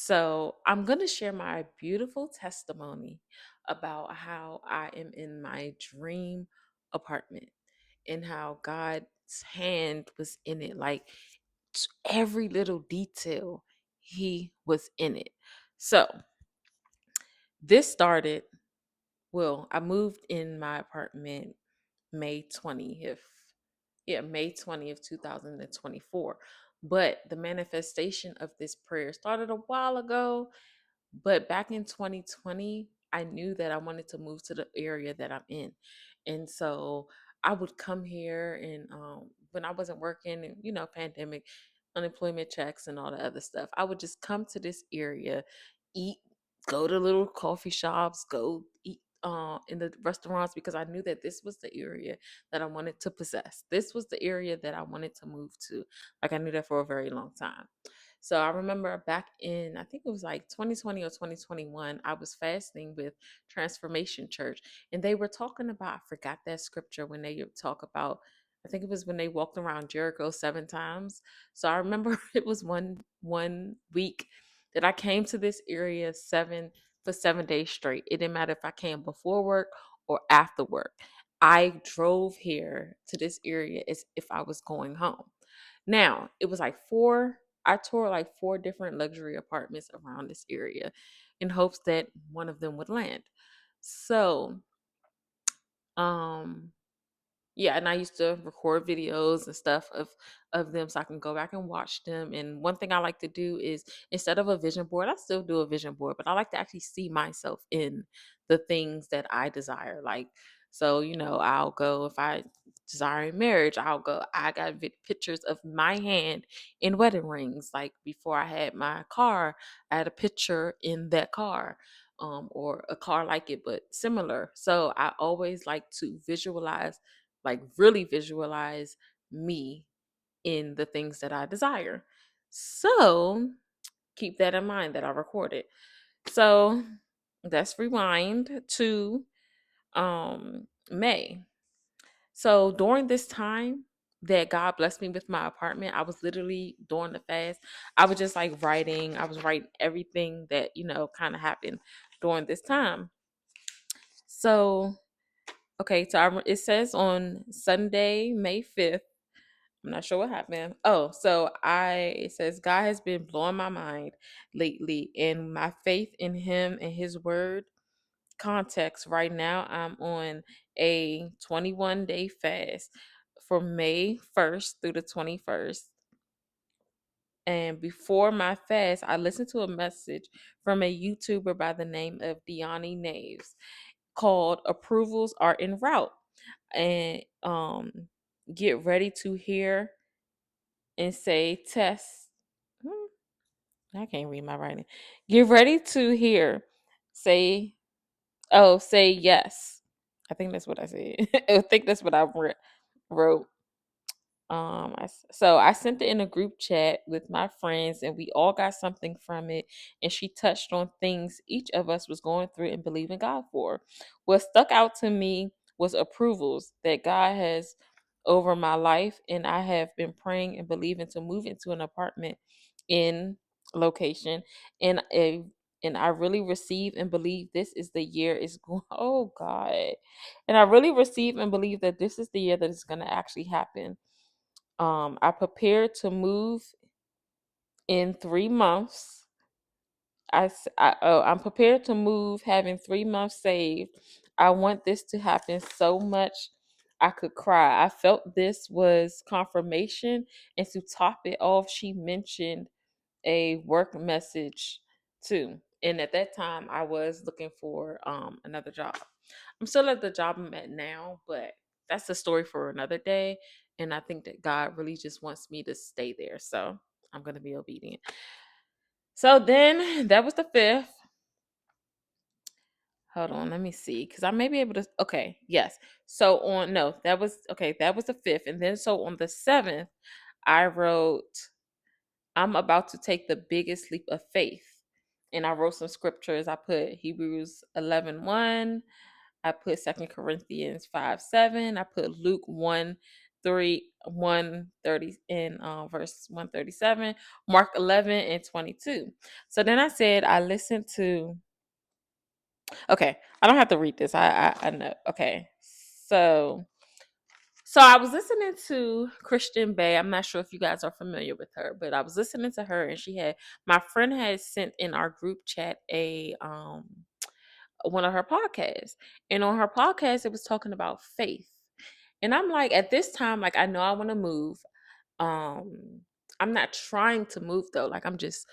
So, I'm going to share my beautiful testimony about how I am in my dream apartment and how God's hand was in it. Like every little detail, He was in it. So, this started, I moved in my apartment May 20th. Yeah, May 20th, 2024. But the manifestation of this prayer started a while ago. But back in 2020, I knew that I wanted to move to the area that I'm in. And so I would come here and when I wasn't working and pandemic, unemployment checks and all the other stuff, I would just come to this area, eat, go to little coffee shops, go eat in the restaurants because I knew that this was the area that I wanted to possess. This was the area that I wanted to move to. Like I knew that for a very long time. So I remember back in, I think it was like 2020 or 2021, I was fasting with Transformation Church, and they were talking about, I forgot that scripture when they talk about, I think it was when they walked around Jericho 7 times. So I remember it was one week that I came to this area 7 days straight. It didn't matter if I came before work or after work. I drove here to this area as if I was going home. Now, it was like I toured like four different luxury apartments around this area in hopes that one of them would land. So, um, yeah, and I used to record videos and stuff of them so I can go back and watch them. And one thing I like to do is instead of a vision board, I still do a vision board, but I like to actually see myself in the things that I desire. Like, so I'll go if I desire marriage, I'll go. I got pictures of my hand in wedding rings. Like before I had my car, I had a picture in that car. Or a car like it, but similar. So I always like to visualize, like really visualize me in the things that I desire. So keep that in mind that I recorded. So let's rewind to May. So during this time that God blessed me with my apartment, I was literally during the fast. I was just like writing. I was writing everything that, kind of happened during this time. So, okay, so it says on Sunday, May 5th, I'm not sure what happened. Oh, so it says God has been blowing my mind lately and my faith in him and his word. Context right now, I'm on a 21-day fast from May 1st through the 21st. And before my fast, I listened to a message from a YouTuber by the name of Deani Naves called Approvals Are en Route. And get ready to hear and say test. I can't read my writing. Get ready to hear. Say, say yes. I think that's what I said. I think that's what I wrote. So I sent it in a group chat with my friends, and we all got something from it. And she touched on things each of us was going through and believing God for. What stuck out to me was approvals that God has over my life, and I have been praying and believing to move into an apartment in location, and I really receive and believe this is the year is going. Oh God, and I really receive and believe that this is the year that it's going to actually happen. I prepared to move in 3 months. I'm prepared to move having 3 months saved. I want this to happen so much I could cry. I felt this was confirmation. And to top it off, she mentioned a work message too. And at that time, I was looking for another job. I'm still at the job I'm at now, but that's a story for another day. And I think that God really just wants me to stay there. So I'm going to be obedient. So then that was the 5th. Hold on, let me see. Because I may be able to. Okay, yes. So on, no, that was, okay, that was the 5th. And then so on the 7th, I wrote, I'm about to take the biggest leap of faith. And I wrote some scriptures. I put Hebrews 11:1. I put 2 Corinthians 5:7. I put Luke 1 130 in verse 137, Mark 11 and 22. So then I said I listened to. Okay, I don't have to read this. I know. Okay, so I was listening to Christian Bay. I'm not sure if you guys are familiar with her, but I was listening to her, and my friend had sent in our group chat a one of her podcasts. And on her podcast, it was talking about faith. And I'm like, at this time, like I know I want to move. Um, I'm not trying to move though. Like I'm just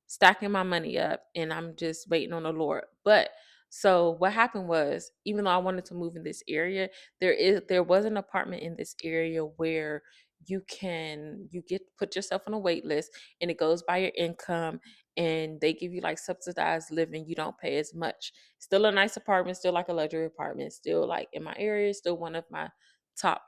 stacking my money up and I'm just waiting on the Lord. But so what happened was, even though I wanted to move in this area, there was an apartment in this area where you get put yourself on a wait list and it goes by your income and they give you like subsidized living. You don't pay as much. Still a nice apartment, still like a luxury apartment, still like in my area, still one of my top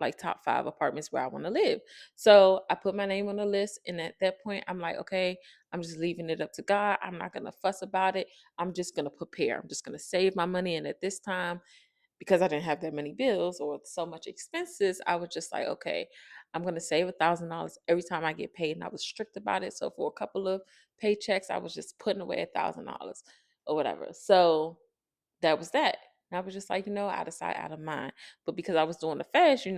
5 apartments where I want to live. So I put my name on the list, and at that point, I'm like, okay, I'm just leaving it up to God. I'm not gonna fuss about it. I'm just gonna prepare. I'm just gonna save my money. And at this time, because I didn't have that many bills or so much expenses, I was just like, okay, I'm gonna save $1,000 every time I get paid. And I was strict about it. So for a couple of paychecks, I was just putting away $1,000 or whatever. So that was that. And I was just like, out of sight, out of mind. But because I was doing the fast, you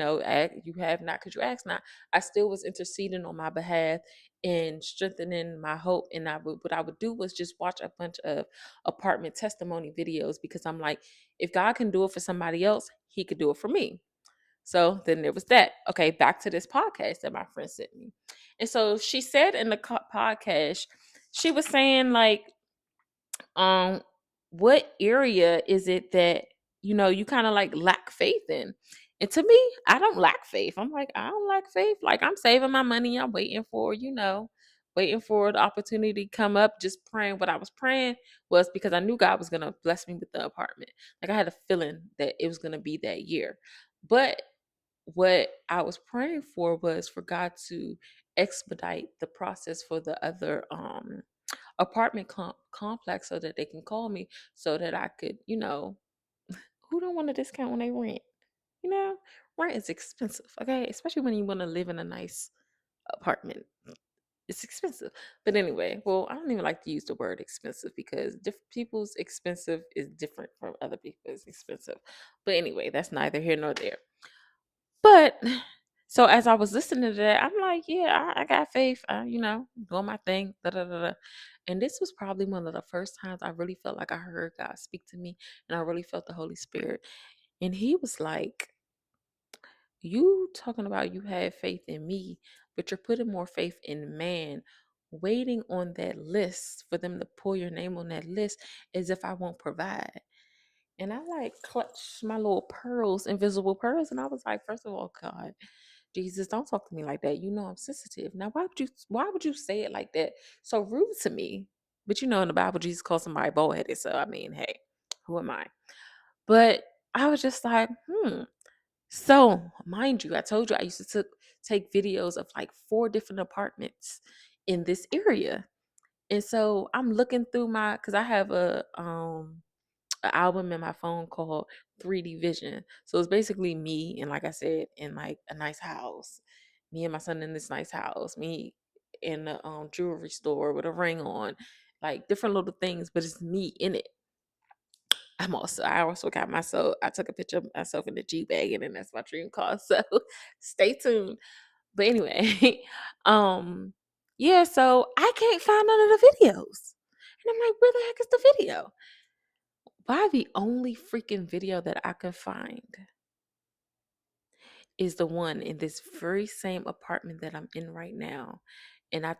have not because you ask not. I still was interceding on my behalf and strengthening my hope. And what I would do was just watch a bunch of apartment testimony videos because I'm like, if God can do it for somebody else, He could do it for me. So then there was that. Okay, back to this podcast that my friend sent me. And so she said in the podcast, she was saying like, um what area is it that you kind of like lack faith in? And to me, I don't lack faith. I'm like, I don't lack faith. Like I'm saving my money. I'm waiting for waiting for the opportunity to come up. Just praying. What I was praying was because I knew God was gonna bless me with the apartment. Like I had a feeling that it was gonna be that year. But what I was praying for was for God to expedite the process for the other apartment complex so that they can call me so that I could, who don't want a discount when they rent? You know, rent is expensive, okay? Especially when you want to live in a nice apartment. It's expensive. But anyway, well, I don't even like to use the word expensive because different people's expensive is different from other people's expensive. But anyway, that's neither here nor there. But so as I was listening to that, I'm like, yeah, I got faith. Doing my thing. Da, da, da, da. And this was probably one of the first times I really felt like I heard God speak to me, and I really felt the Holy Spirit. And He was like, "You talking about you have faith in me, but you're putting more faith in man." Waiting on that list for them to pull your name on that list as if I won't provide. And I like clutched my little pearls, invisible pearls, and I was like, first of all, God, Jesus, don't talk to me like that. You know I'm sensitive. Now, why would you say it like that? So rude to me. But in the Bible, Jesus called somebody bald headed. So I mean, hey, who am I? But I was just like, So mind you, I told you I used to take videos of like 4 different apartments in this area. And so I'm looking through because I have an album in my phone called 3D Vision. So it's basically me and, like I said, in like a nice house. Me and my son in this nice house. Me in a jewelry store with a ring on, like different little things, but it's me in it. I also got myself. I took a picture of myself in the G bag, and that's my dream car. So stay tuned. But anyway, um, yeah. So I can't find none of the videos, and I'm like, where the heck is the video? Why the only freaking video that I could find is the one in this very same apartment that I'm in right now. And I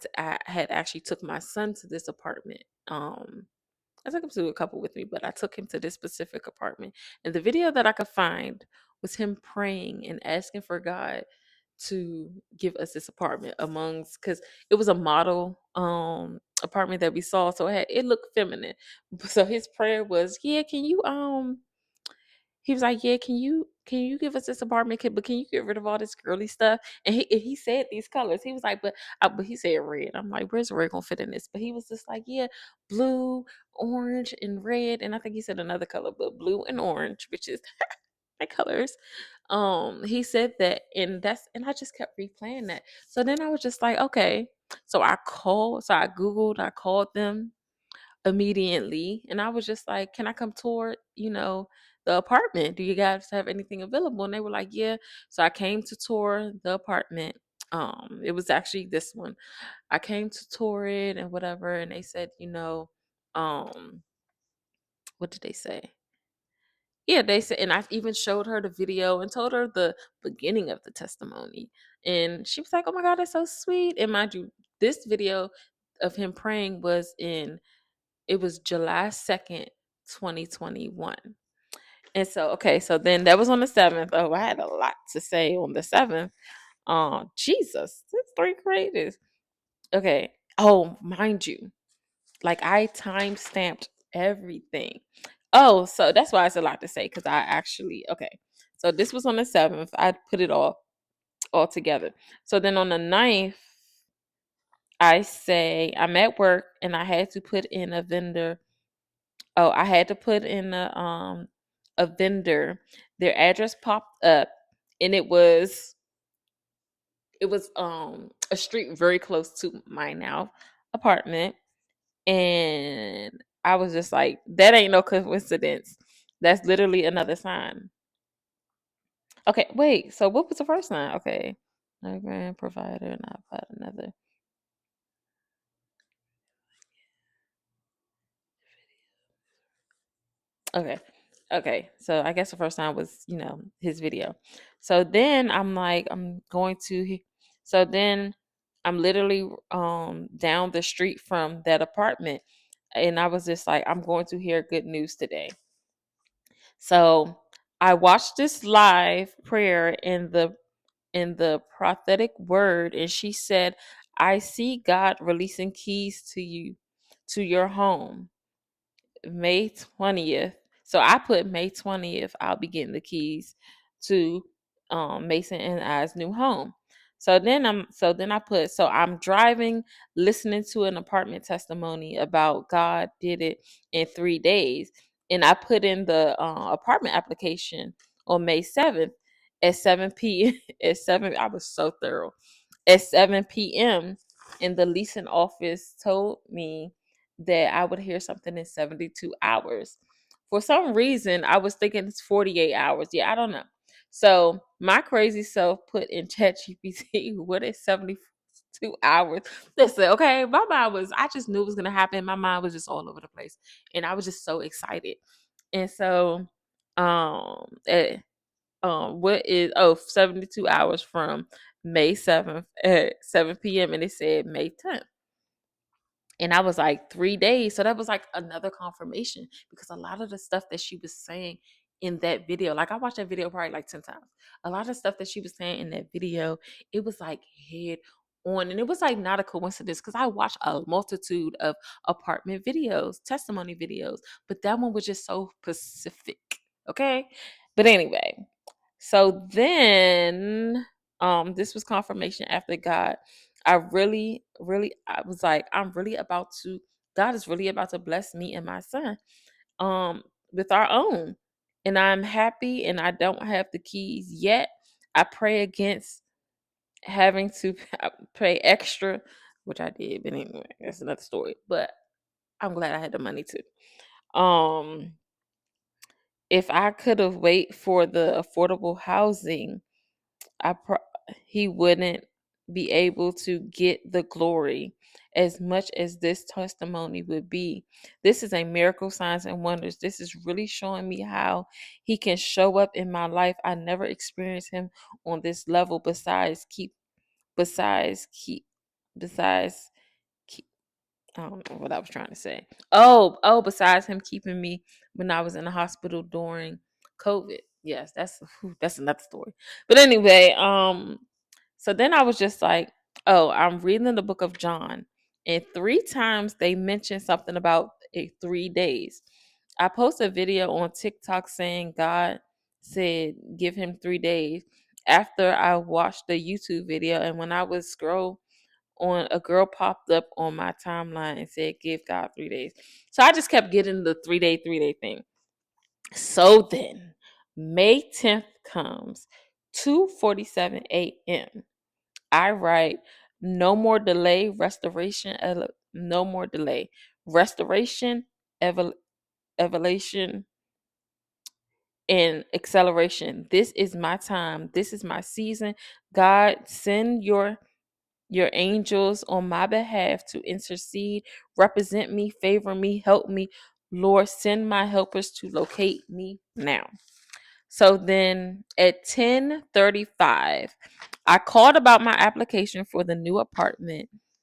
had actually took my son to this apartment. I took him to a couple with me, but I took him to this specific apartment. And the video that I could find was him praying and asking for God to give us this apartment because it was a model apartment that we saw, so it looked feminine. So his prayer was, yeah, can you he was like, yeah, can you give us this apartment, but can you get rid of all this girly stuff? And he said these colors. He was like, but he said red. I'm like, where's red gonna fit in this? But he was just like, yeah, blue, orange, and red, and I think he said another color, but blue and orange, which is my colors. He said that, and I just kept replaying that. So then I was just like, okay. So I Googled, I called them immediately, and I was just like, can I come tour, the apartment? Do you guys have anything available? And they were like, yeah. So I came to tour the apartment. It was actually this one. I came to tour it and whatever, and they said, um, what did they say? Yeah, they said, and I even showed her the video and told her the beginning of the testimony. And she was like, oh my God, that's so sweet. And mind you, this video of him praying it was July 2nd, 2021. And so, okay, so then that was on the 7th. Oh, I had a lot to say on the 7th. Jesus, that's 3 creators. Okay. Oh, mind you, like I time stamped everything. Oh, so that's why it's a lot to say, because I actually, okay. So this was on the 7th. I put it all together. So then on the 9th, I say I'm at work and I had to put in a vendor. Oh, I had to put in a vendor. Their address popped up, and it was a street very close to my now apartment. And I was just like, that ain't no coincidence. That's literally another sign. Okay, wait. So what was the first sign? Okay. A grand provider, not about another. Okay. Okay. So I guess the first sign was, his video. So then I'm like, so then I'm literally down the street from that apartment. And I was just like, I'm going to hear good news today. So I watched this live prayer in the prophetic word, and she said, I see God releasing keys to you, to your home, May 20th. So I put May 20th, I'll be getting the keys to Mason and I's new home. So I'm driving, listening to an apartment testimony about God did it in 3 days. And I put in the apartment application on May 7th at 7 p.m. At 7, I was so thorough. At 7 p.m. And the leasing office told me that I would hear something in 72 hours. For some reason, I was thinking it's 48 hours. Yeah, I don't know. So my crazy self put in ChatGPT, what is 72 hours? Listen, okay, I just knew it was going to happen. My mind was just all over the place. And I was just so excited. And so, eh, what is, 72 hours from May 7th at 7 p.m. And it said May 10th. And I was like 3 days. So that was like another confirmation, because a lot of the stuff that she was saying in that video, like I watched that video probably like 10 times. A lot of stuff that she was saying in that video, it was like head on. And it was like not a coincidence, because I watched a multitude of apartment videos, testimony videos, but that one was just so specific. Okay. But anyway, so then this was confirmation after God. I was like, God is really about to bless me and my son with our own. And I'm happy, and I don't have the keys yet. I pray against having to pay extra, which I did, but anyway, that's another story. But I'm glad I had the money to. If I could have wait for the affordable housing, I pro- he wouldn't be able to get the glory as much as this testimony would be. This is a miracle, signs and wonders. This is really showing me how he can show up in my life. I never experienced him on this level besides keep besides keep I don't know what I was trying to say. Besides him keeping me when I was in the hospital during COVID. Yes, that's another story. But anyway, so then I was just like, oh, I'm reading the book of John, and 3 times they mentioned something about 3 days. I posted a video on TikTok saying God said give him 3 days after I watched the YouTube video, and when I would scroll on, a girl popped up on my timeline and said give God 3 days. So I just kept getting the 3 day thing. So then May 10th comes, 2:47 a.m. I write, no more delay, no more delay, restoration, evaluation, and acceleration. This is my time. This is my season. God, send your angels on my behalf to intercede, represent me, favor me, help me. Lord, send my helpers to locate me now. So then at 10:35, I called about my application for the new apartment.